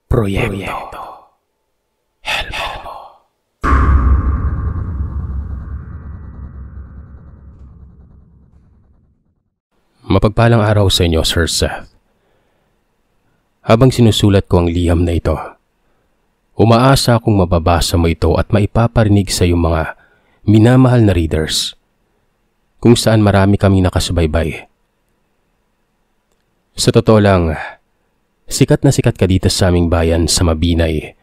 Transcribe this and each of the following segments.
Proyekto Helmo. Mapagpalang araw sa inyo, Sir Seth. Habang sinusulat ko ang liham na ito, umaasa akong mababasa mo ito at maipaparinig sa iyong mga minamahal na readers, kung saan marami kaming nakasubaybay. Sa totoo lang, sikat na sikat ka dito sa aming bayan sa Mabinay,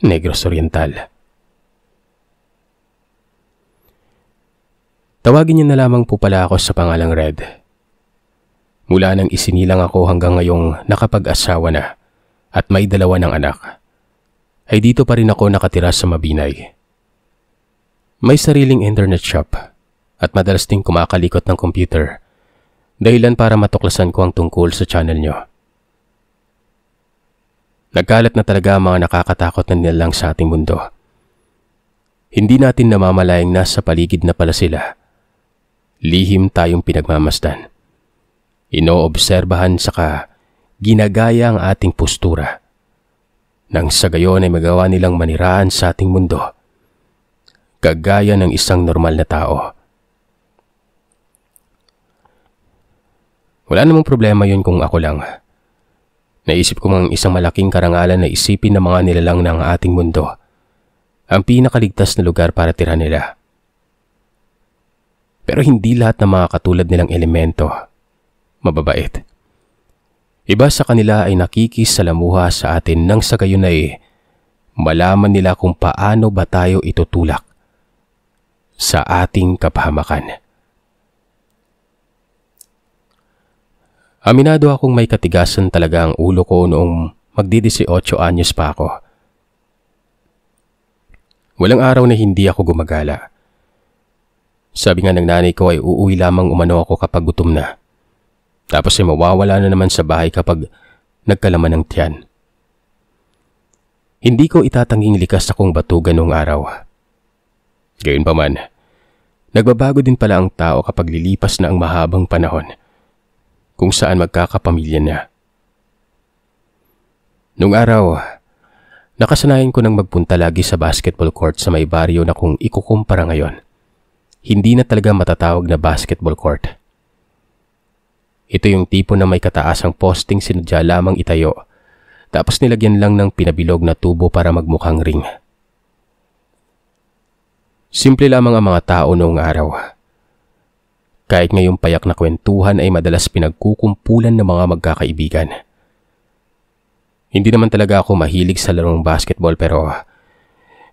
Negros Oriental. Tawagin niyo na lamang po pala ako sa pangalang Red. Mula nang isinilang ako hanggang ngayong nakapag-asawa na at may 2 ng anak, ay dito pa rin ako nakatira sa Mabinay. May sariling internet shop at madalas ding kumakalikot ng computer, dahilan para matuklasan ko ang tungkol sa channel nyo. Nagkalat na talaga ang mga nakakatakot na nilalang sa ating mundo. Hindi natin namamalayang nasa paligid na pala sila. Lihim tayong pinagmamasdan. Inoobserbahan saka ginagaya ang ating postura. Nang sa gayon ay magawa nilang manirahan sa ating mundo, kagaya ng isang normal na tao. Wala namang problema yun kung ako lang. Naisip ko mang isang malaking karangalan na isipin ng mga nilalang ng ating mundo ang pinakaligtas na lugar para tirahan nila. Pero hindi lahat ng mga katulad nilang elemento mababait. Iba sa kanila ay nakikisalamuha sa atin nang sa gayon ay malaman nila kung paano ba tayo itutulak sa ating kapahamakan. Aminado akong may katigasan talaga ang ulo ko noong magdi-18 anyos pa ako. Walang araw na hindi ako gumagala. Sabi nga ng nanay ko ay uuwi lamang umano ako kapag gutom na. Tapos ay mawawala na naman sa bahay kapag nagkalaman ng tiyan. Hindi ko itatanging likas akong batugan noong araw. Gayunpaman, nagbabago din pala ang tao kapag lilipas na ang mahabang panahon, kung saan magkakapamilya na. Noong araw, nakasanayan ko nang magpunta lagi sa basketball court sa may baryo na kung ikukumpara ngayon, hindi na talaga matatawag na basketball court. Ito yung tipo na may kataasang posting sinadya lamang itayo, tapos nilagyan lang ng pinabilog na tubo para magmukhang ring. Simple lamang ang mga tao noong araw. Kahit ngayong payak na kwentuhan ay madalas pinagkukumpulan ng mga magkakaibigan. Hindi naman talaga ako mahilig sa larong basketball pero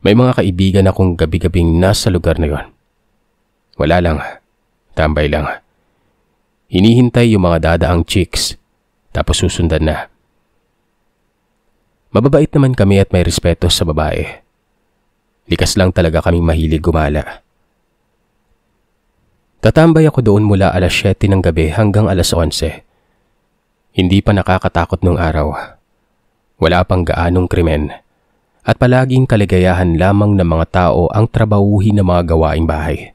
may mga kaibigan akong gabi-gabing nasa lugar na yon. Wala lang, tambay lang. Hinihintay yung mga dadaang chicks, tapos susundan na. Mababait naman kami at may respeto sa babae. Likas lang talaga kaming mahilig gumala. Tatambay ako doon mula alas 7 ng gabi hanggang alas 11. Hindi pa nakakatakot nung araw. Wala pang gaanong krimen. At palaging kaligayahan lamang ng mga tao ang trabahuhin ng mga gawaing bahay.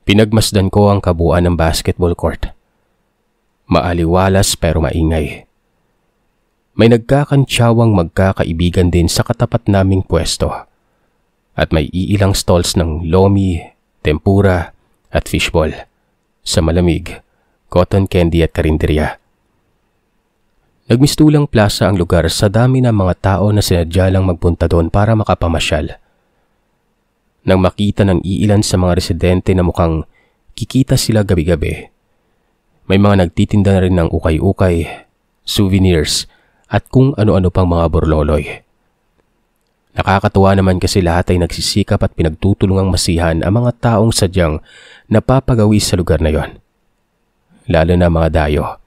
Pinagmasdan ko ang kabuuan ng basketball court. Maaliwalas pero maingay. May nagkakantsyawang magkakaibigan din sa katapat naming pwesto. At may iilang stalls ng lomi, tempura at fishball sa malamig, cotton candy at karinderya. Nagmistulang plaza ang lugar sa dami ng mga tao na sinadya lang magpunta doon para makapamasyal. Nang makita ng iilan sa mga residente na mukhang kikita sila gabi-gabi, may mga nagtitinda na rin ng ukay-ukay, souvenirs at kung ano-ano pang mga borloloy. Nakakatuwa naman kasi lahat ay nagsisikap at pinagtutulungang masihan ang mga taong sadyang napapagawi sa lugar na yon, lalo na mga dayo.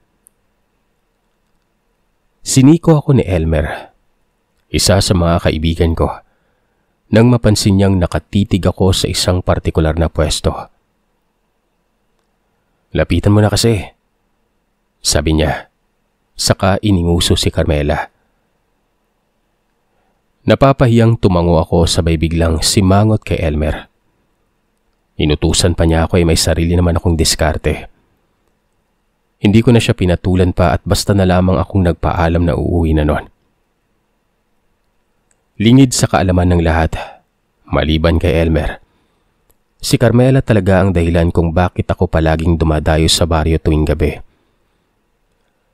Siniko ako ni Elmer, isa sa mga kaibigan ko, nang mapansin niyang nakatitig ako sa isang partikular na pwesto. "Lapitan mo na kasi," sabi niya, saka ininguso si Carmela. Napapahiyang tumango ako sabay biglang simangot kay Elmer. Inutusan pa niya ako ay may sarili naman akong diskarte. Hindi ko na siya pinatulan pa at basta na lamang akong nagpaalam na uuwi na noon. Lingid sa kaalaman ng lahat, maliban kay Elmer, si Carmela talaga ang dahilan kung bakit ako palaging dumadayo sa baryo tuwing gabi.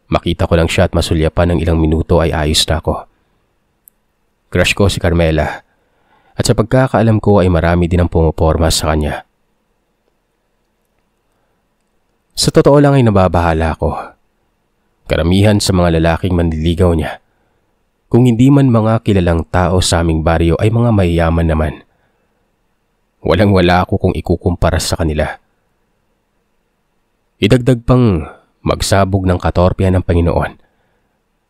Makita ko lang siya at masulyapan ng ilang minuto ay ayos na ako. Crush ko si Carmela at sa pagkakaalam ko ay marami din ang pumoporma sa kanya. Sa totoo lang ay nababahala ako. Karamihan sa mga lalaking manliligaw niya, kung hindi man mga kilalang tao sa aming baryo ay mga mayayaman naman. Walang-wala ako kung ikukumpara sa kanila. Idagdag pang magsabog ng katorpya ng Panginoon,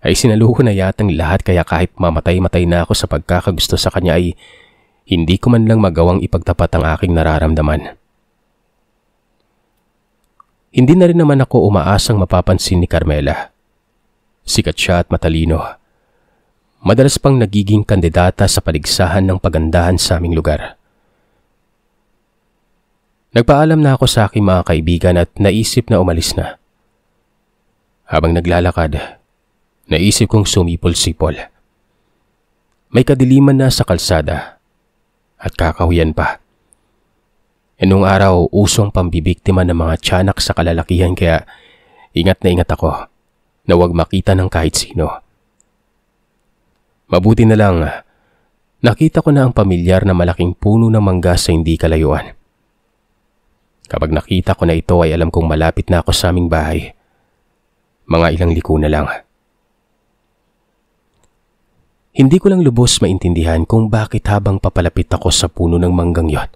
ay sinaluho na yatang lahat kaya kahit mamatay-matay na ako sa pagkakagusto sa kanya ay hindi ko man lang magawang ipagtapat ang aking nararamdaman. Hindi na rin naman ako umaasang mapapansin ni Carmela. Sikat siya at matalino. Madalas pang nagiging kandidata sa paligsahan ng pagandahan sa aming lugar. Nagpaalam na ako sa aking mga kaibigan at naisip na umalis na. Habang naglalakad, naisip kong sumipol-sipol. May kadiliman na sa kalsada at kakahuyan pa. Noong araw, usong pambibiktima ng mga tiyanak sa kalalakihan kaya ingat na ingat ako na huwag makita ng kahit sino. Mabuti na lang, nakita ko na ang pamilyar na malaking puno ng mangga sa hindi kalayuan. Kapag nakita ko na ito ay alam kong malapit na ako sa aming bahay. Mga ilang liko na lang. Hindi ko lang lubos maintindihan kung bakit habang papalapit ako sa puno ng manggang yon,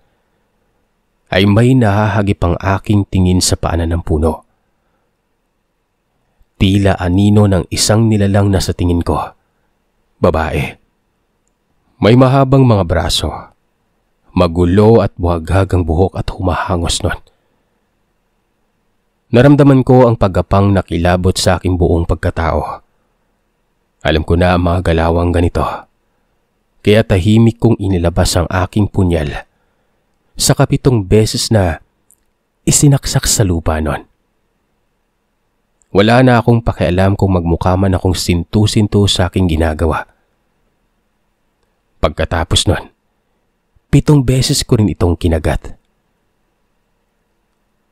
ay may nahahagip ang aking tingin sa paanan ng puno. Tila anino ng isang nilalang na sa tingin ko. Babae. May mahabang mga braso. Magulo at buhaghag ang buhok at humahangos nun. Naramdaman ko ang paggapang nakilabot sa aking buong pagkatao. Alam ko na ang mga galawang ganito. Kaya tahimik kong inilabas ang aking punyal sa 7 beses na isinaksak sa lupa nun. Wala na akong pakialam kung magmukha man akong sintu-sintu sa aking ginagawa. Pagkatapos nun, 7 beses ko rin itong kinagat.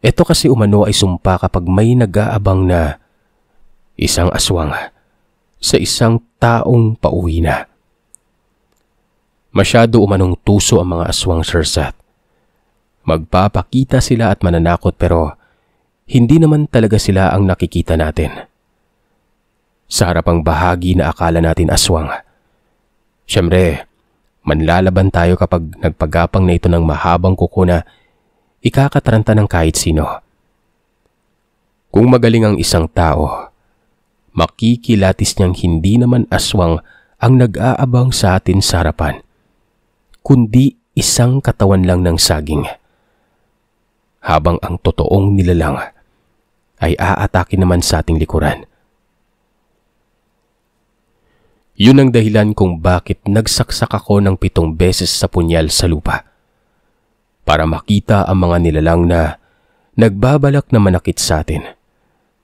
Ito kasi umano ay sumpa kapag may nag-aabang na isang aswang sa isang taong pauwi na. Masyado umanong tuso ang mga aswang, Sir Seth. Magpapakita sila at mananakot pero hindi naman talaga sila ang nakikita natin. Sa harapang bahagi na akala natin aswang. Siyempre, manlalaban tayo kapag nagpagapang na ito ng mahabang kuko na ikakataranta ng kahit sino. Kung magaling ang isang tao, makikilatis niyang hindi naman aswang ang nag-aabang sa atin sa harapan, kundi isang katawan lang ng saging. Habang ang totoong nilalang ay aatake naman sa ating likuran. Yun ang dahilan kung bakit nagsaksak ako ng 7 beses sa punyal sa lupa. Para makita ang mga nilalang na nagbabalak na manakit sa atin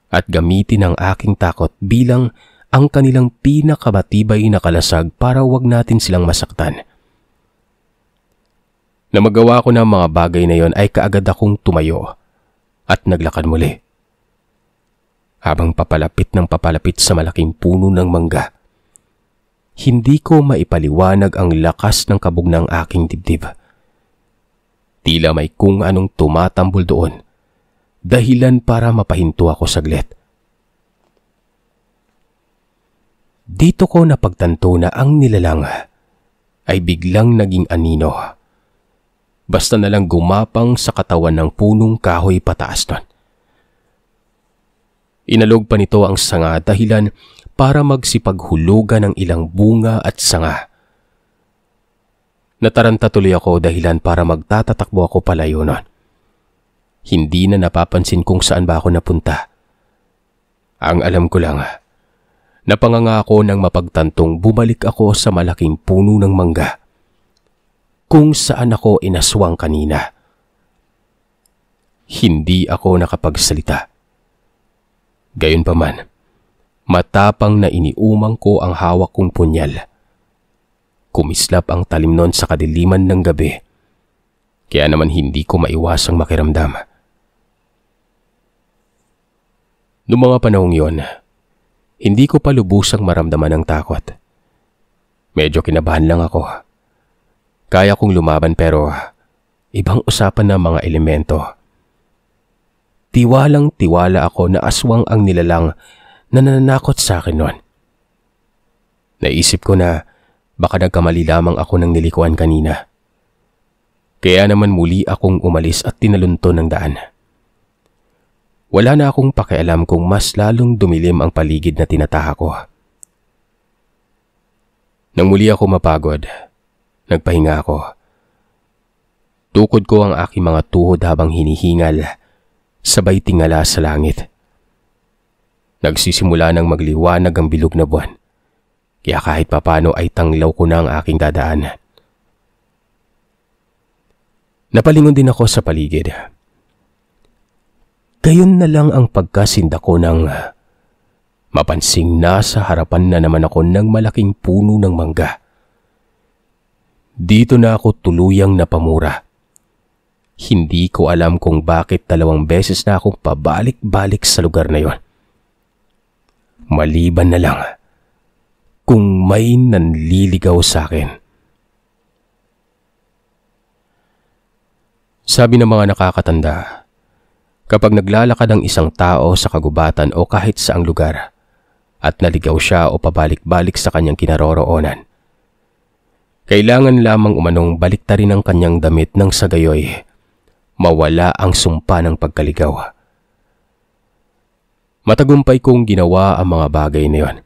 at gamitin ang aking takot bilang ang kanilang pinakamatibay na kalasag para wag natin silang masaktan. Na magawa ko ng mga bagay na yon ay kaagad akong tumayo at naglakad muli. Habang papalapit sa malaking puno ng mangga, hindi ko maipaliwanag ang lakas ng kabog ng aking dibdib. Tila may kung anong tumatambol doon, dahilan para mapahinto ako saglit. Dito ko napagtanto na ang nilalang ay biglang naging anino. Basta na lang gumapang sa katawan ng punong kahoy pataas nun. Inalog pa nito ang sanga dahilan para magsipaghulugan ng ilang bunga at sanga. Nataranta tuloy ako dahilan para magtatatakbo ako palayo nun. Hindi na napapansin kung saan ba ako napunta. Ang alam ko lang, napangangako ng mapagtantong bumalik ako sa malaking puno ng mangga kung saan ako inaswang kanina. Hindi ako nakapagsalita. Gayunpaman, matapang na iniumang ko ang hawak kong punyal. Kumislap ang talim nun sa kadiliman ng gabi, kaya naman hindi ko maiwasang makiramdam. Noong mga panahong yon, hindi ko pa lubusang maramdaman ng takot. Medyo kinabahan lang ako. Kaya kong lumaban pero ibang usapan na mga elemento. Tiwalang-tiwala ako na aswang ang nilalang na nananakot sa akin noon. Naisip ko na baka nagkamali lamang ako ng nilikuan kanina. Kaya naman muli akong umalis at tinalunto ng daan. Wala na akong pakialam kung mas lalong dumilim ang paligid na tinataha ko. Nang muli ako mapagod, nagpahinga ako. Tukod ko ang aking mga tuhod habang hinihingal, sabay tingala sa langit. Nagsisimula ng magliwanag ang bilog na buwan, kaya kahit papano ay tanglaw ko na ang aking dadaanan. Napalingon din ako sa paligid. Gayon na lang ang pagkasinda ko nang mapansing nasa harapan na naman ako ng malaking puno ng mangga. Dito na ako tuluyang napamura. Hindi ko alam kung bakit 2 beses na akong pabalik-balik sa lugar na yon. Maliban na lang kung may nanliligaw sa akin. Sabi ng mga nakakatanda, kapag naglalakad ang isang tao sa kagubatan o kahit saang lugar at naligaw siya o pabalik-balik sa kanyang kinaroroonan, kailangan lamang umanong baliktarin ang kanyang damit nang sa gayoy mawala ang sumpa ng pagkaligaw. Matagumpay kong ginawa ang mga bagay na yon.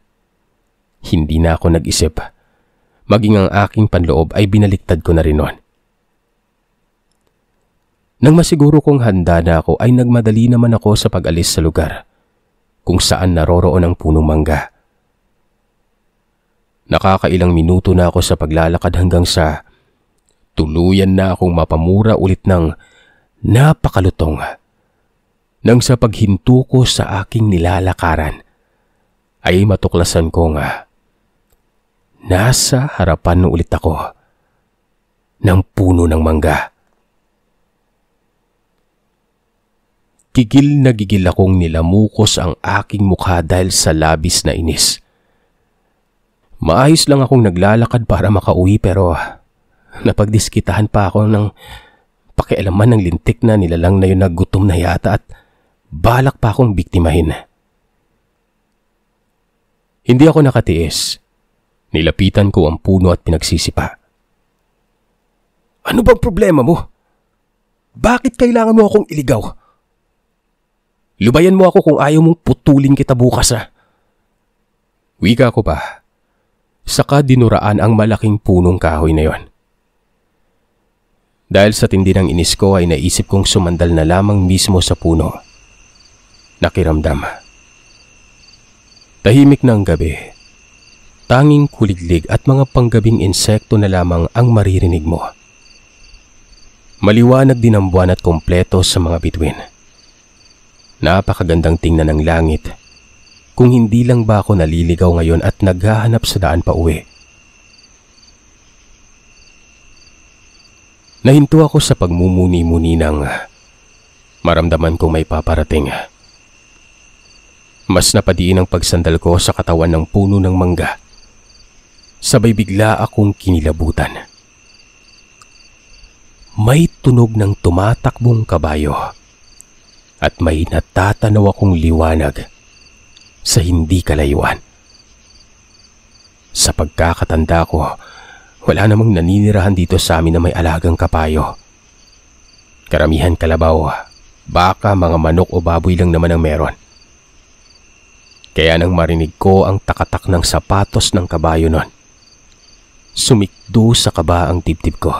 Hindi na ako nag-isip. Maging ang aking panloob ay binaliktad ko na rin noon. Nang masiguro kong handa na ako ay nagmadali naman ako sa pag-alis sa lugar kung saan naroroon ang punong mangga. Nakakailang minuto na ako sa paglalakad hanggang sa tuluyan na akong mapamura ulit ng napakalutong. Nang sa paghinto ko sa aking nilalakaran ay matuklasan ko nga nasa harapan ulit ako ng puno ng mangga. Gigil na gigil akong nilamukos ang aking mukha dahil sa labis na inis. Maayos lang akong naglalakad para makauwi pero napagdiskitahan pa ako ng pakialaman ng lintik na nilalang na yun na gutom na yata at balak pa akong biktimahin. Hindi ako nakatiis. Nilapitan ko ang puno at pinagsisipa. Ano bang problema mo? Bakit kailangan mo akong iligaw? Lubayan mo ako kung ayaw mong putulin kita bukas Wika ko pa. Saka dinuraan ang malaking punong kahoy na yon. Dahil sa tindi ng inis ko ay naisip kong sumandal na lamang mismo sa puno. Nakiramdam. Tahimik na ang gabi. Tanging kuliglig at mga panggabing insekto na lamang ang maririnig mo. Maliwanag din ang buwan at kompleto sa mga bituin. Napakagandang tingnan ng langit kung hindi lang ba ako naliligaw ngayon at naghahanap sa daan pa uwi. Nahinto ako sa pagmumuni-muni nang maramdaman kong may paparating. Mas napadiin ang pagsandal ko sa katawan ng puno ng mangga. Sabay bigla akong kinilabutan. May tunog ng tumatakbong kabayo at may natatanaw akong liwanag sa hindi kalayuan. Sa pagkakatanda ko, wala namang naninirahan dito sa amin na may alagang kapayo. Karamihan kalabaw, baka mga manok o baboy lang naman ang meron. Kaya nang marinig ko ang takatak ng sapatos ng kabayo nun, sumikdo sa kaba ang dibdib ko.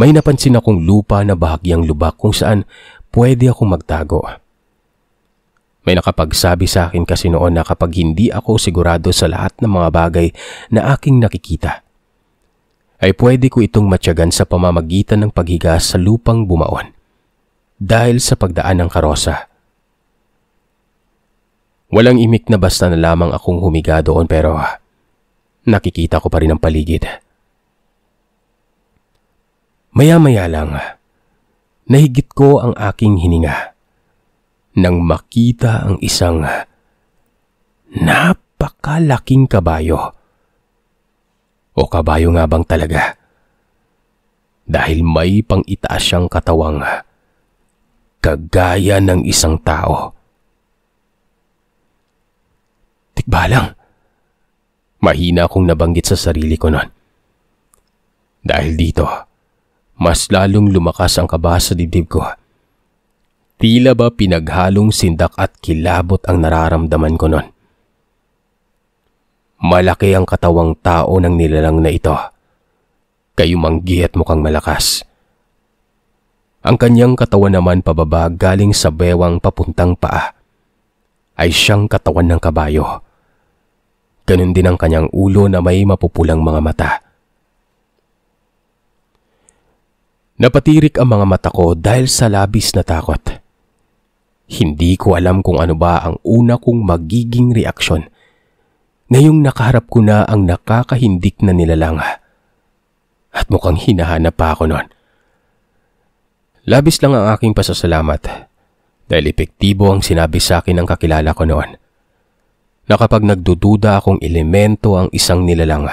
May napansin akong lupa na bahagyang lubak kung saan pwede akong magtago. May nakapagsabi sa akin kasi noon na kapag hindi ako sigurado sa lahat ng mga bagay na aking nakikita, ay pwede ko itong matyagan sa pamamagitan ng paghiga sa lupang bumaon dahil sa pagdaan ng karosa. Walang imik na basta na lamang akong humiga doon pero nakikita ko pa rin ang paligid. Maya-maya lang, nahigit ko ang aking hininga nang makita ang isang napakalaking kabayo. O kabayo nga bang talaga? Dahil may pang-itaas siyang katawang kagaya ng isang tao. Tikbalang, mahina akong nabanggit sa sarili ko noon. Dahil dito, mas lalong lumakas ang kaba sa dibdib ko. Tila ba pinaghalong sindak at kilabot ang nararamdaman ko noon. Malaki ang katawang tao ng nilalang na ito. Kayumanggi at mukhang malakas. Ang kanyang katawan naman pababa galing sa bewang papuntang paa ay siyang katawan ng kabayo. Ganun din ang kanyang ulo na may mapupulang mga mata. Napatirik ang mga mata ko dahil sa labis na takot. Hindi ko alam kung ano ba ang una kong magiging reaksyon ngayong nakaharap ko na ang nakakahindik na nilalang. At mukhang hinahanap pa ako noon. Labis lang ang aking pasasalamat dahil epektibo ang sinabi sa akin ng kakilala ko noon na kapag nagdududa akong elemento ang isang nilalang,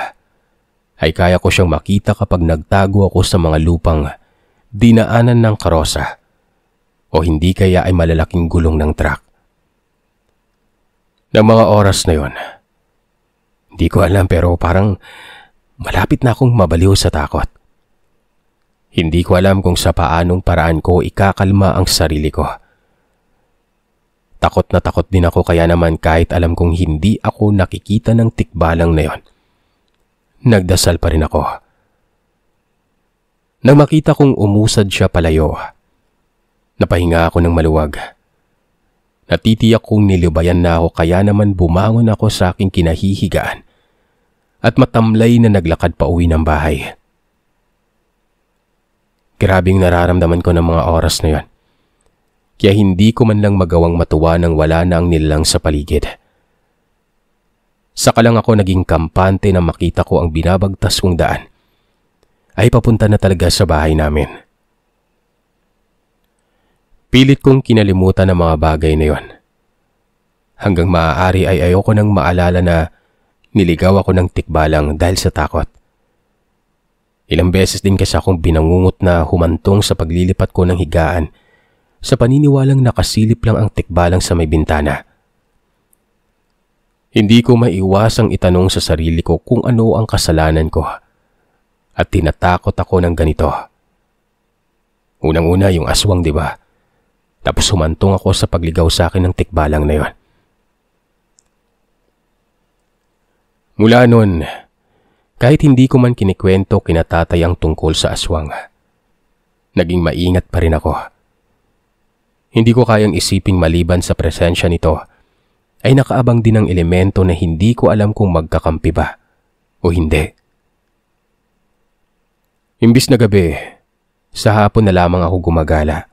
ay kaya ko siyang makita kapag nagtago ako sa mga lupang dinaanan ng karosa o hindi kaya ay malalaking gulong ng truck. Ng mga oras na yon, hindi ko alam pero parang malapit na akong mabaliw sa takot. Hindi ko alam kung sa paanong paraan ko ikakalma ang sarili ko. Takot na takot din ako kaya naman kahit alam kong hindi ako nakikita ng tikbalang na yon, nagdasal pa rin ako. Nang makita kong umusad siya palayo, napahinga ako ng maluwag. Natitiyak kong nilubayan na ako kaya naman bumangon ako sa aking kinahihigaan at matamlay na naglakad pa uwi ng bahay. Grabing nararamdaman ko ng mga oras na yon. Kaya hindi ko man lang magawang matuwa nang wala na ang nilalang sa paligid. Saka lang ako naging kampante na makita ko ang binabagtas kong daan ay papunta na talaga sa bahay namin. Pilit kong kinalimutan ang mga bagay na yon. Hanggang maaari ay ayoko nang maalala na niligaw ako ng tikbalang dahil sa takot. Ilang beses din kasi akong binangungot na humantong sa paglilipat ko ng higaan sa paniniwalang nakasilip lang ang tikbalang sa may bintana. Hindi ko maiwasang itanong sa sarili ko kung ano ang kasalanan ko at tinatakot ako ng ganito. Unang-una yung aswang, di ba? Tapos humantong ako sa pagligaw sa akin ng tikbalang na yon. Mula noon, kahit hindi ko man kinikwento kina tatay ang tungkol sa aswang, naging maingat pa rin ako. Hindi ko kayang isiping maliban sa presensya nito ay nakaabang din ang elemento na hindi ko alam kung magkakampi ba o hindi. Imbis na gabi, sa hapon na lamang ako gumagala.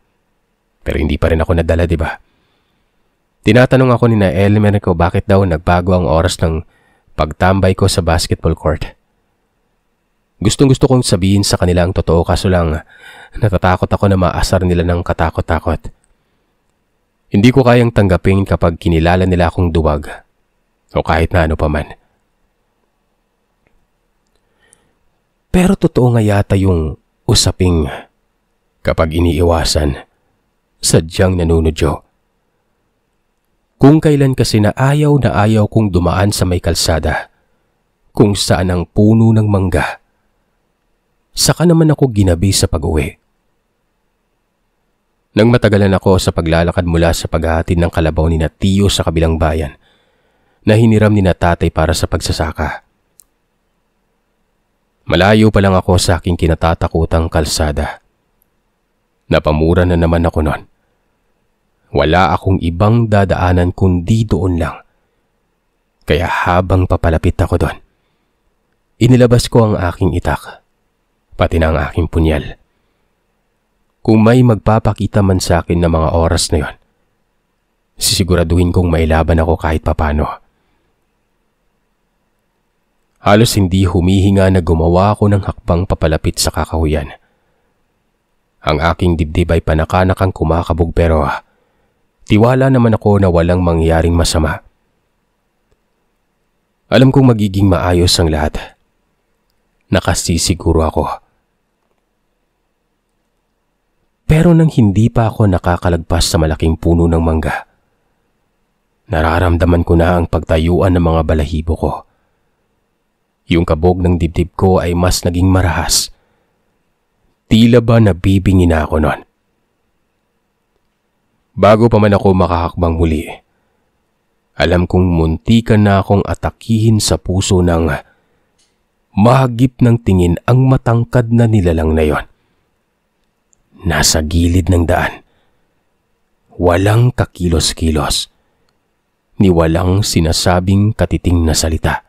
Pero hindi pa rin ako nadala, di ba? Tinatanong ako ni na Elmer ko bakit daw nagbago ang oras ng pagtambay ko sa basketball court. Gustong-gusto kong sabihin sa kanila ang totoo kaso lang natatakot ako na maasar nila ng katakot-takot. Hindi ko kayang tanggapin kapag kinilala nila akong duwag o kahit na ano pa man. Pero totoo nga yata yung usaping kapag iniiwasan, sadyang nanunodyo. Kung kailan kasi na ayaw kong dumaan sa may kalsada kung saan ang puno ng mangga, saka naman ako ginabi sa pag-uwi. Nang matagalan ako sa paglalakad mula sa paghahatid ng kalabaw ni na Tiyo sa kabilang bayan na hiniram ni na tatay para sa pagsasaka. Malayo pa lang ako sa aking kinatatakutang kalsada. Napamura na naman ako noon. Wala akong ibang dadaanan kundi doon lang. Kaya habang papalapit ako doon, inilabas ko ang aking itak, pati na ang aking punyal. Kung may magpapakita man sa akin ng mga oras na yon, Sisiguraduhin kong mailaban ako kahit papano. Halos hindi humihinga na gumawa ako ng hakbang papalapit sa kakahuyan. Ang aking dibdib ay panakanakang kumakabog pero tiwala naman ako na walang mangyaring masama. Alam kong magiging maayos ang lahat. Nakasisiguro ako. Pero nang hindi pa ako nakakalagpas sa malaking puno ng mangga, nararamdaman ko na ang pagtayuan ng mga balahibo ko. Yung kabog ng dibdib ko ay mas naging marahas. Tila ba nabibingi na ako noon. Bago pa man ako makahakbang muli, alam kong muntikan na akong atakihin sa puso ng mahagip ng tingin ang matangkad na nilalang na yon. Nasa gilid ng daan. Walang kakilos-kilos. Ni walang sinasabing katiting na salita.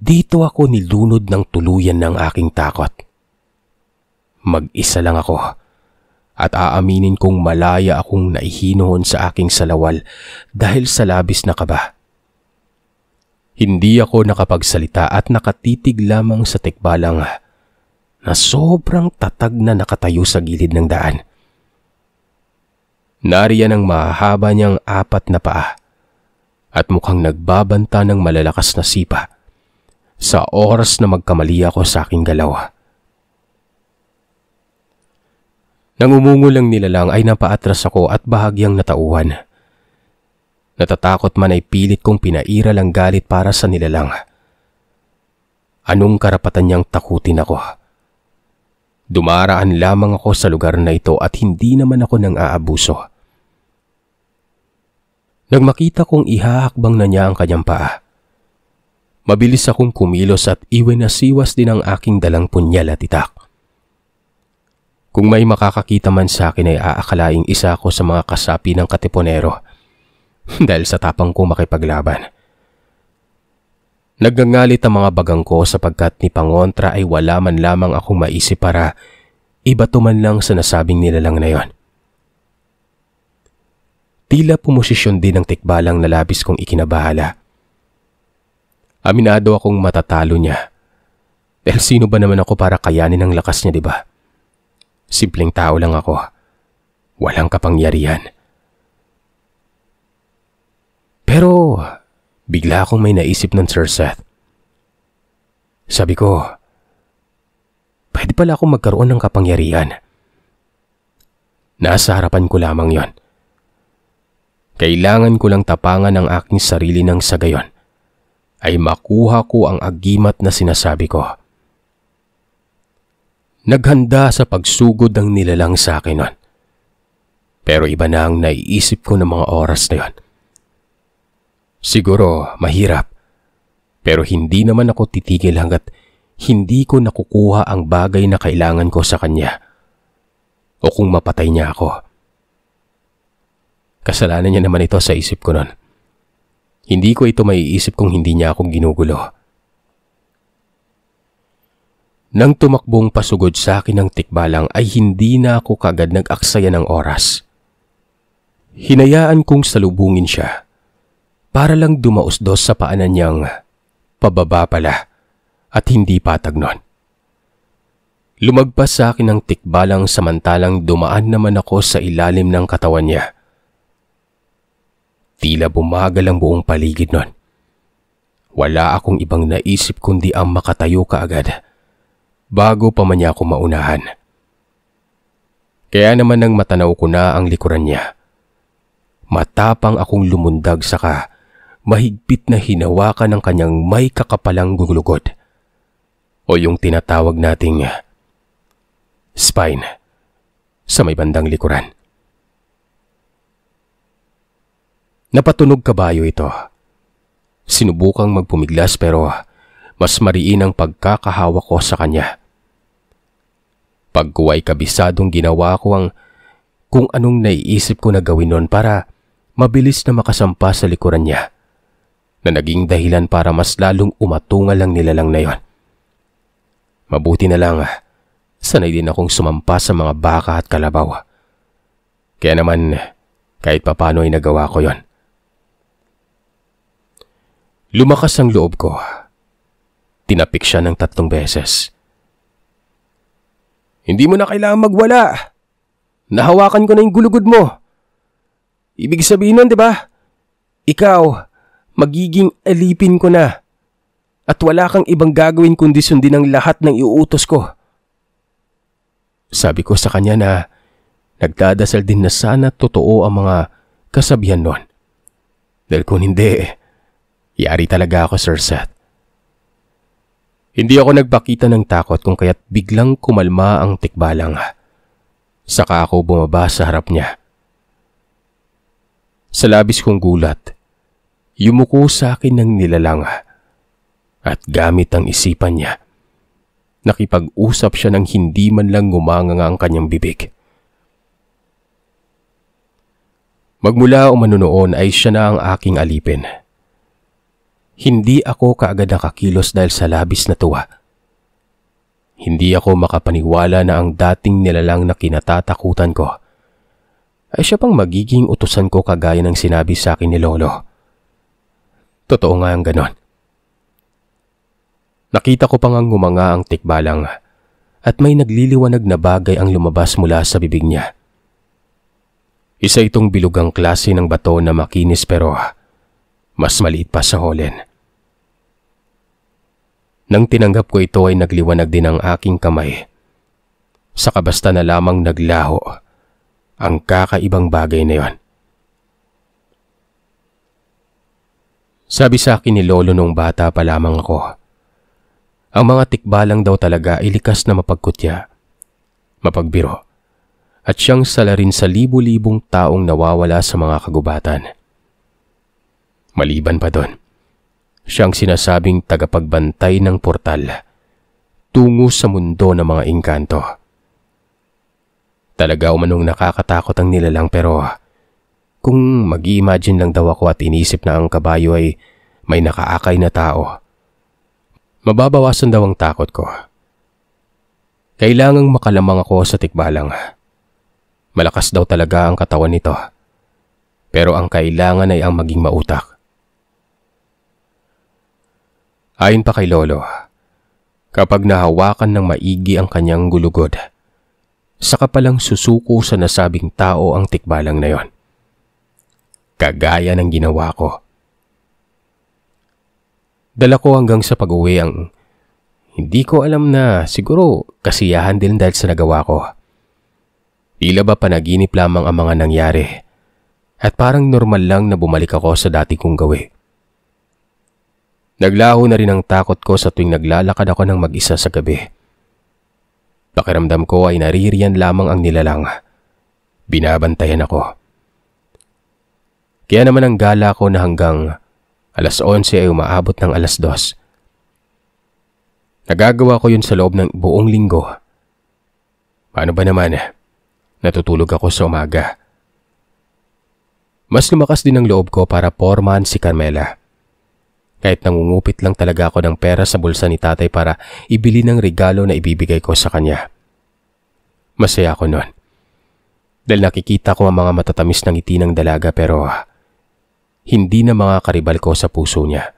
Dito ako nilunod ng tuluyan ng aking takot. Mag-isa lang ako at aaminin kong malaya akong naihinoon sa aking salawal dahil sa labis na kaba. Hindi ako nakapagsalita at nakatitig lamang sa tikbalang na sobrang tatag na nakatayo sa gilid ng daan. Nariyan ang mahaba niyang 4 na paa at mukhang nagbabanta ng malalakas na sipa sa oras na magkamali ako sa aking galaw. Nang umungol ang nilalang ay napaatras ako at bahagyang natauhan. Natatakot man ay pilit kong pinairal ang galit para sa nilalang. Anong karapatan niyang takutin ako? Dumaraan lamang ako sa lugar na ito at hindi naman ako nang aabuso. Nang makita kong ihahakbang na niya ang kanyang paa, mabilis akong kumilos at iwinasiwas din ang aking dalang punyal at itak. Kung may makakakita man sa akin ay aakalaing isa ako sa mga kasapi ng katipunero dahil sa tapang ko makipaglaban. Nagngangalit ang mga bagang ko sapagkat ni pangontra ay wala man lamang akong maisip para ibato man lang sa nasabing nilalang na yon. Tila pumosisyon din ang tikbalang na labis kong ikinabahala. Aminado akong matatalo niya. Dahil sino ba naman ako para kayanin ang lakas niya, di ba? Simpleng tao lang ako. Walang kapangyarihan. Pero bigla akong may naisip ng Sir Seth. Sabi ko, pwede pala akong magkaroon ng kapangyarihan. Nasa harapan ko lamang yon. Kailangan ko lang tapangan ang aking sarili ng sa gayon ay makuha ko ang agimat na sinasabi ko. Naghanda sa pagsugod ang nilalang sa akin nun. Pero iba na ang naiisip ko ng mga oras na yon. Siguro mahirap, pero hindi naman ako titigil hanggat hindi ko nakukuha ang bagay na kailangan ko sa kanya. O kung mapatay niya ako. Kasalanan niya naman ito sa isip ko nun. Hindi ko ito maiisip kung hindi niya akong ginugulo. Nang tumakbong pasugod sa akin ng tikbalang ay hindi na ako kagad nag-aksaya ng oras. Hinayaan kong salubungin siya para lang dumausdos sa paanan niyang pababa pala at hindi patag nun. Lumagpas sa akin ng tikbalang samantalang dumaan naman ako sa ilalim ng katawan niya. Tila bumagal ang buong paligid nun. Wala akong ibang naisip kundi ang makatayo kaagad bago pa man niya ako maunahan. Kaya naman nang matanaw ko na ang likuran niya, matapang akong lumundag saka mahigpit na hinawakan ng kanyang may kakapalang gugulugod o yung tinatawag nating spine sa may bandang likuran. Napatunog kabayo ito. Sinubukang magpumiglas pero mas mariin ang pagkakahawak ko sa kanya. Pagkuway kabisadong ginawa ko ang kung anong naiisip ko na gawin nun para mabilis na makasampa sa likuran niya na naging dahilan para mas lalong umatungal ang nilalang na yon. Mabuti na lang, sanay din akong sumampa sa mga baka at kalabaw. Kaya naman kahit papano ay nagawa ko yon. Lumakas ang loob ko. Tinapik siya ng 3 beses. Hindi mo na kailangan magwala. Nahawakan ko na yung gulugod mo. Ibig sabihin nun, di ba? Ikaw, magiging alipin ko na. At wala kang ibang gagawin kundi sundin ang lahat ng iuutos ko. Sabi ko sa kanya na nagdadasal din na sana totoo ang mga kasabihan nun. Dahil kung hindi, yari talaga ako, Sir Seth. Hindi ako nagpakita ng takot kung kaya't biglang kumalma ang tikbalang. Saka ako bumaba sa harap niya. Sa labis kong gulat, yumuko sa akin ng nilalang at gamit ang isipan niya, nakipag-usap siya ng hindi man lang ngumanganga ang kanyang bibig. Magmula umano noon ay siya na ang aking alipin. Hindi ako kaagad nakakilos dahil sa labis na tuwa. Hindi ako makapaniwala na ang dating nilalang na kinatatakutan ko ay siya pang magiging utusan ko kagaya ng sinabi sa akin ni Lolo. Totoo nga ang ganon. Nakita ko pang ngumanga ang tikbalang at may nagliliwanag na bagay ang lumabas mula sa bibig niya. Isa itong bilugang klase ng bato na makinis pero mas maliit pa sa holen. Nang tinanggap ko ito ay nagliwanag din ang aking kamay. Saka basta na lamang naglaho ang kakaibang bagay na yon. Sabi sa akin ni Lolo nung bata pa lamang ako, ang mga tikbalang daw talaga ay likas na mapagkutya, mapagbiro, at siyang salarin sa libu-libong taong nawawala sa mga kagubatan. Maliban pa doon, siyang sinasabing tagapagbantay ng portal tungo sa mundo ng mga engkanto. Talaga umanong nakakatakot ang nilalang pero kung mag-i-imagine lang daw ako at inisip na ang kabayo ay may nakaakay na tao, mababawasan daw ang takot ko. Kailangang makalamang ako sa tikbalang. Malakas daw talaga ang katawan nito, pero ang kailangan ay ang maging mautak. Ayon pa kay Lolo, kapag nahawakan ng maigi ang kanyang gulugod, saka palang susuko sa nasabing tao ang tikbalang na yon. Kagaya ng ginawa ko. Dala ko hanggang sa pag-uwi ang hindi ko alam na siguro kasiyahan din dahil sa nagawa ko. Tila ba panaginip lamang ang mga nangyari at parang normal lang na bumalik ako sa dati kong gawi. Naglaho na rin ang takot ko sa tuwing naglalakad ako ng mag-isa sa gabi. Pakiramdam ko ay naririyan lamang ang nilalang. Binabantayan ako. Kaya naman ang gala ko na hanggang 11:00 ay umaabot ng 2:00. Nagagawa ko yun sa loob ng buong linggo. Paano ba naman? Natutulog ako sa umaga. Mas lumakas din ang loob ko para pormahan si Carmela. Kahit nangungupit lang talaga ako ng pera sa bulsa ni tatay para ibili ng regalo na ibibigay ko sa kanya. Masaya ako noon. Dahil nakikita ko ang mga matatamis ng ngiti ng dalaga pero hindi na mga karibal ko sa puso niya.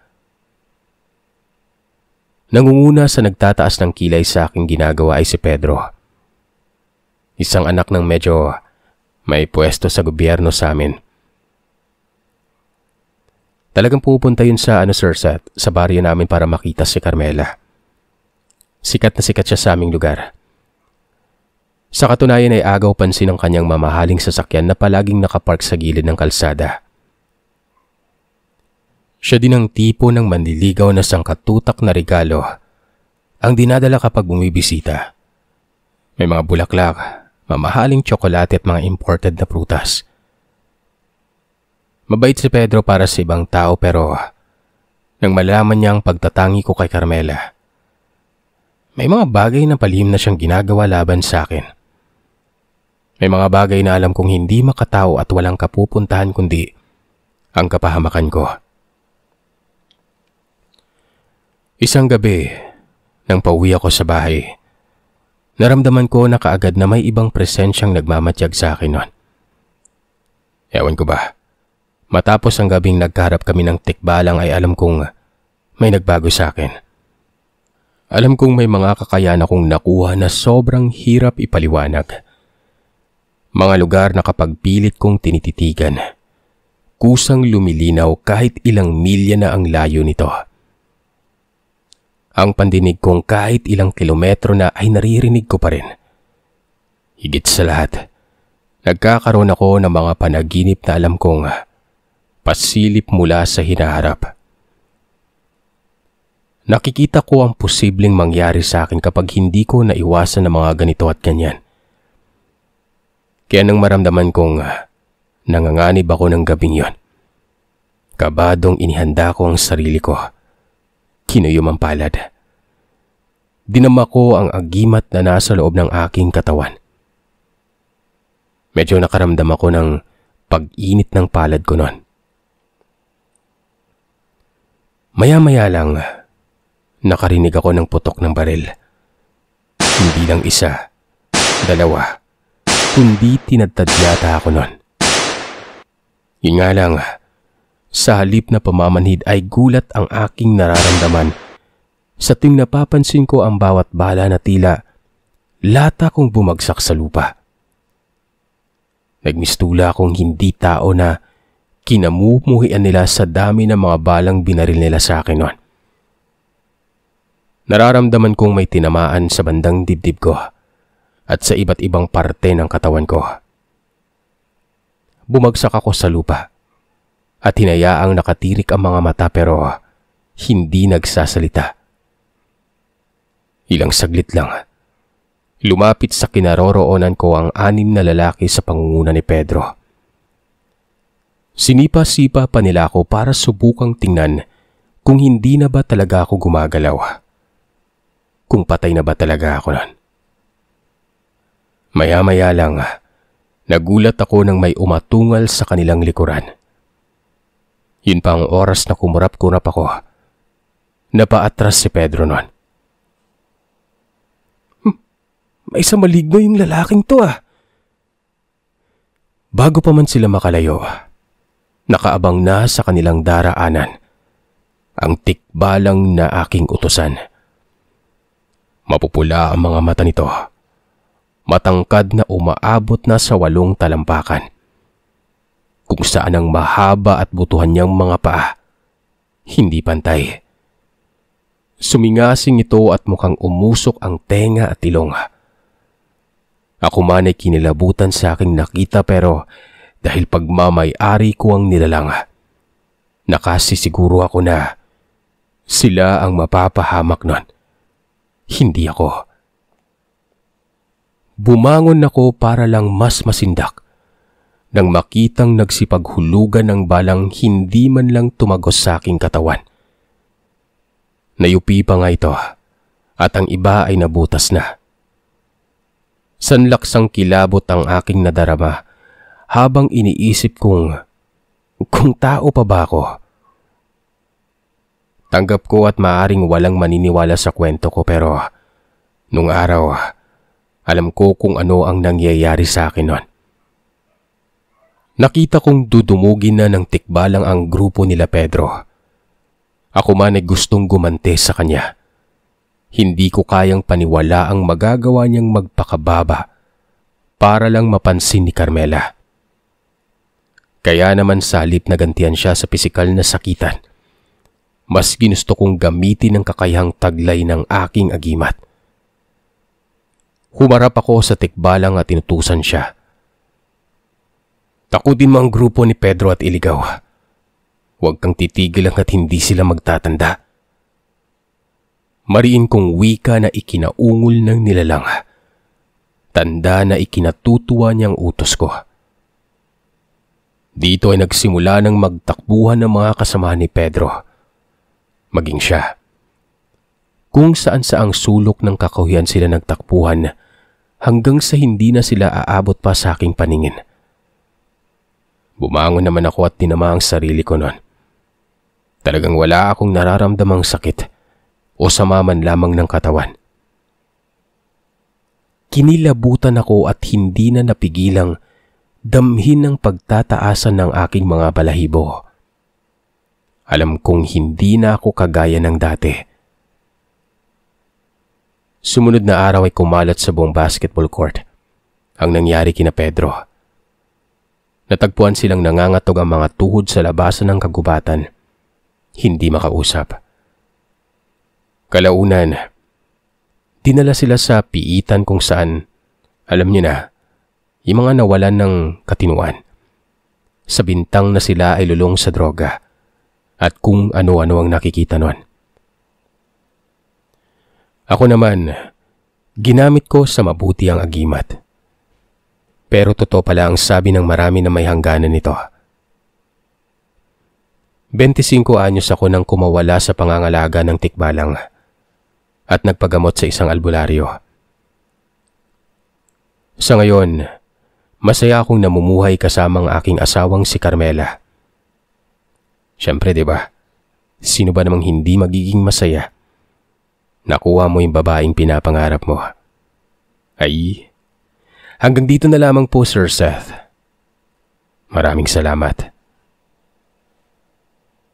Nangunguna sa nagtataas ng kilay sa aking ginagawa ay si Pedro. Isang anak ng medyo may pwesto sa gobyerno sa amin. Talagang pupunta yun sa Sir Seth, sa baryo namin para makita si Carmela. Sikat na sikat siya sa aming lugar. Sa katunayan ay agaw pansin ang kanyang mamahaling sasakyan na palaging nakapark sa gilid ng kalsada. Siya din ang tipo ng manliligaw na sangkatutak na regalo ang dinadala kapag bumibisita. May mga bulaklak, mamahaling tsokolate at mga imported na prutas. Mabait si Pedro para sa ibang tao pero nang malaman niya ang pagtatangi ko kay Carmela, may mga bagay na palihim na siyang ginagawa laban sa akin. May mga bagay na alam kong hindi makatao at walang kapupuntahan kundi ang kapahamakan ko. Isang gabi, nang pauwi ako sa bahay, naramdaman ko na kaagad na may ibang presensyang nagmamatyag sa akin noon. Ewan ko ba, matapos ang gabing nagkaharap kami ng tikbalang ay alam kong may nagbago sa akin. Alam kong may mga kakayahan akong nakuha na sobrang hirap ipaliwanag. Mga lugar na kapag pilit kong tinititigan, kusang lumilinaw kahit ilang milya na ang layo nito. Ang pandinig kong kahit ilang kilometro na ay naririnig ko pa rin. Higit sa lahat, nagkakaroon ako ng mga panaginip na alam kong pasilip mula sa hinaharap. Nakikita ko ang posibleng mangyari sa akin kapag hindi ko naiwasan ng mga ganito at ganyan. Kaya nang maramdaman kong nanganganib ako ng gabing yon, kabadong inihanda ko ang sarili ko. Kinuyom ang palad. Dinama ko ang agimat na nasa loob ng aking katawan. Medyo nakaramdam ako ng pag-init ng palad ko noon. Maya-maya lang, nakarinig ako ng putok ng baril. Hindi lang isa, dalawa, kundi tinadtad yata ako noon. Yun nga lang, sa halip na pamamanhid ay gulat ang aking nararamdaman sa tuwing napapansin ko ang bawat bala na tila lata kong bumagsak sa lupa. Nagmistula akong hindi tao na kinamumuhian nila sa dami ng mga balang binaril nila sa akin noon. Nararamdaman kong may tinamaan sa bandang dibdib ko at sa iba't ibang parte ng katawan ko. Bumagsak ako sa lupa at hinayaang nakatirik ang mga mata pero hindi nagsasalita. Ilang saglit lang, lumapit sa kinaroroonan ko ang 6 na lalaki sa pangunguna ni Pedro. Sinipa-sipa pa nila ako para subukang tingnan kung hindi na ba talaga ako gumagalaw. Kung patay na ba talaga ako nun. Maya-maya lang, nagulat ako nang may umatungal sa kanilang likuran. Yun pa ang oras na kumurap-kurap ako. Napaatras si Pedro nun. May isang maligno yung lalaking to . Bago pa man sila makalayo, nakaabang na sa kanilang daraanan ang tikbalang na aking utusan. Mapupula ang mga mata nito. Matangkad na umaabot na sa 8 talampakan. Kung saan ang mahaba at butuhan niyang mga paa hindi pantay. Sumingasing ito at mukhang umusok ang tenga at ilong. Ako man ay kinilabutan sa aking nakita pero dahil pagmamay-ari ko ang nilalang, nakasisiguro ako na sila ang mapapahamak nun. Hindi ako. Bumangon ako para lang mas masindak nang makitang nagsipaghulugan ng balang hindi man lang tumagos sa aking katawan. Nayupi pa nga ito at ang iba ay nabutas na. Sanlaksang kilabot ang aking nadarama habang iniisip kung tao pa ba ako. Tanggap ko at maaring walang maniniwala sa kwento ko pero nung araw, alam ko kung ano ang nangyayari sa akin nun. Nakita kong dudumugin na ng tikbalang ang grupo nila Pedro. Ako man ay gustong gumante sa kanya. Hindi ko kayang paniwala ang magagawa niyang magpakababa para lang mapansin ni Carmela. Kaya naman sa halip na gantihan siya sa pisikal na sakitan, mas ginusto kong gamitin ang kakayahang taglay ng aking agimat. Humarap ako sa tikbalang at inutusan siya. Takutin mo ang grupo ni Pedro at iligaw. Huwag kang titigil hanggat hindi sila magtatanda. Mariin kong wika na ikinaungol ng nilalang. Tanda na ikinatutuwa niyang utos ko. Dito ay nagsimula ng magtakbuhan ng mga kasama ni Pedro. Maging siya. Kung saan-saang sulok ng kakahuyan sila nagtakbuhan hanggang sa hindi na sila aabot pa sa aking paningin. Bumangon naman ako at tinama ang sarili ko noon. Talagang wala akong nararamdamang sakit o sama man lamang ng katawan. Kinilabutan ako at hindi na napigilang damhin ng pagtataasan ng aking mga balahibo. Alam kong hindi na ako kagaya ng dati. Sumunod na araw ay kumalat sa buong basketball court ang nangyari kina Pedro. Natagpuan silang nangangatog ang mga tuhod sa labasan ng kagubatan, hindi makausap. Kalaunan, dinala sila sa piitan kung saan, alam niyo na, yung mga nawalan ng katinuan. Sa bintang na sila ay lulong sa droga at kung ano-ano ang nakikita nun. Ako naman, ginamit ko sa mabuti ang agimat. Pero totoo pala ang sabi ng marami na may hangganan nito. 25 anyos ako nang kumawala sa pangangalaga ng tikbalang at nagpagamot sa isang albularyo. Sa ngayon, masaya akong namumuhay kasama ang aking asawang si Carmela. Siyempre, 'di ba? Sino ba namang hindi magiging masaya? Nakuha mo yung babaeng pinapangarap mo. Ay, hanggang dito na lamang po, Sir Seth. Maraming salamat.